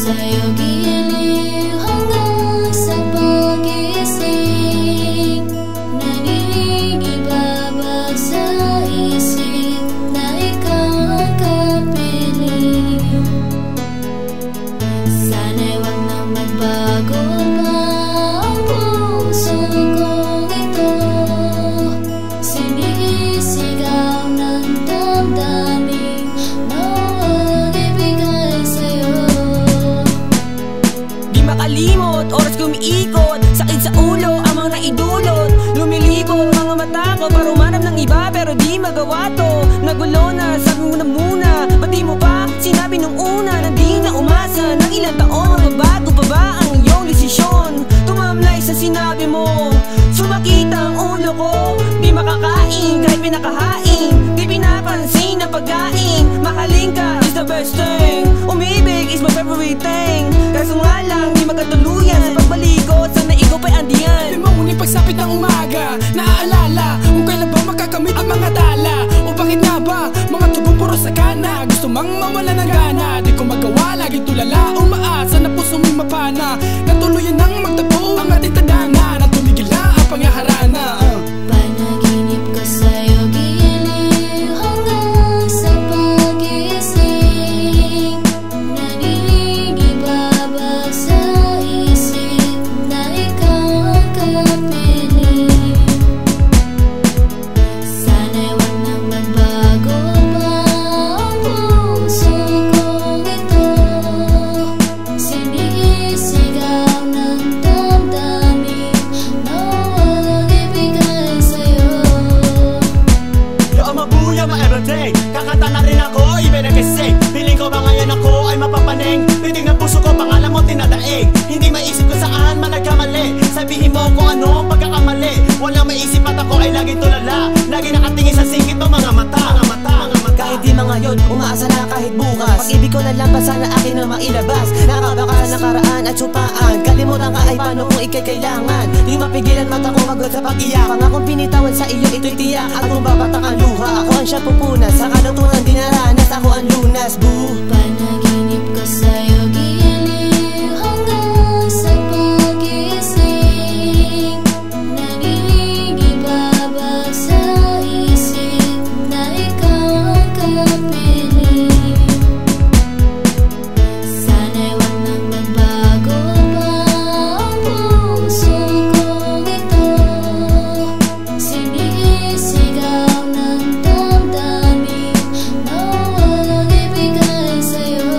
sa'yo giliw hanggang sa pagising. Nangingibabaw sa isip na ikaw ang kapiling. Sana'y wag nang magbago pa ang puso kong ito. Sinisigaw ng damdamin na walang ibigay sa'yo. Di makalimot, oras kumiikot, sakit sa ulo ang mga naidulot. Lumilibot mga mata ko para umanap ng iba, pero di magawa to. Nagulo na, sabi mo na muna, ba't di mo pa sinabi nung una na di na umasa ng ilang taon? Magbabago pa ba ang iyong desisyon? Tumamlay sa sinabi mo, sumakit ang ulo ko. Di makakain kahit pinakahain, di pinapansin na pagkain. Mahalin ka is the best thing, umibig is my favorite thing. Kaso nga lang di magkatuluyan sa pagbalik ko, sana ikaw pa'y andiyan. Di mo ngunit pagsapit ng umaga, naaalala kung kailan ba makakamit ang mga tala. O bakit nga ba mga tubong puro sagana, gusto mang mawala ng gana. Di ko magawa, laging tulala, umaasa na puso mo'y mapana. Natuluyan nang magtabo ang ating tadhana, na tumigil na ang pangyaharana. Panaginip ko sa'yo giliw hanggang sa pagising. Nangingibabaw sa isip na ikaw ang kapiling. Sana'y wag nang magbago pa ang puso kong ito. Sinisigaw ng damdamin na walang ibigay sa'yo. Yo, I'm a boo, I'm a everyday. Kakanta na rin ako, even nag-isig. Piling ko ba ngayon ako ay mapapaning? Titig ng puso ko, pangalan mo tinadaig. Hindi maisip ko saan man nagkamali. Sabihin mo kung ano ang pagkakamali. Walang maisip at ako ay laging tulala. Lagi nakatingin sa singit ng mga mata. Kahit di mga ngayon, umaasa na kahit bukas. Pag-ibig ko na lang pa sana akin na mailabas. Nakabaka sa nakaraan at supaan. Kalimutan ka ay paano kung ikay kailangan. Di mapigilan mata ko magod sa pag-iyak. Pangakong binitawan sa iyo ito'y tiyak. At kung babatak ang luha, ako ang siya pupunas. Sa kalutunan dinaranas, ako ang lunas, boo. Panaginip ko sa'yo giliw hanggang sa pagising. Nangingibabaw sa isip na ikaw ang kapiling. Sana'y wag nang magbago pa ang puso kong ito. Sinisigaw ng damdamin na walang ibigay sa'yo.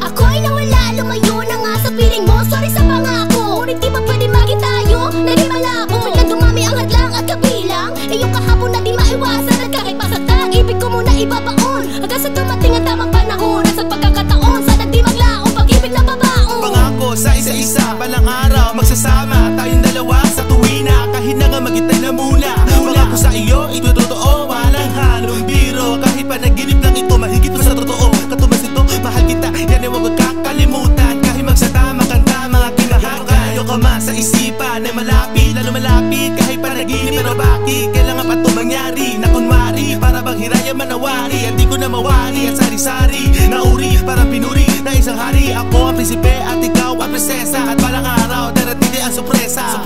Ako'y nawala, lumayo na nga sa piling mo. Sorry sa pangako, ngunit di ba pwede maging tayo? Naging malabo, bigla dumami ang hadlang at kabilang. Iyong kahapon na di maiwasan, at kahit pasata, ibig ko muna ibabaon. Hanggang sa dumating ang tamang panahon, at sa pagkakataon, sana di maglaong pag-ibig na babaon. Pangako sa isa-isa, balang araw magsasama tayong dalawa sa tuwina. Kahit na nga maghintay na muna. Pangako sa iyo, ito totoo, walang halong biro. Kahit panaginip lang ito, mahigit pa sa totoo. Katumbas nito, mahal kita, yan ay huwag kakalimutan. Kahit magsatama kanta, mga kinahanggan. Kayo ka man sa isipan ay malapit, lalo malapit. Kahit panaginip, pero bakit kailangan pa ito mangyari? Na kunwari, para bang hiraya manawari. At di ko na mawari, at sari-sari nauri, parang pinuri na isang hari. Ako ang prinsipe at ikaw ang prinsesa. At balang araw, darating din ang sorpresa.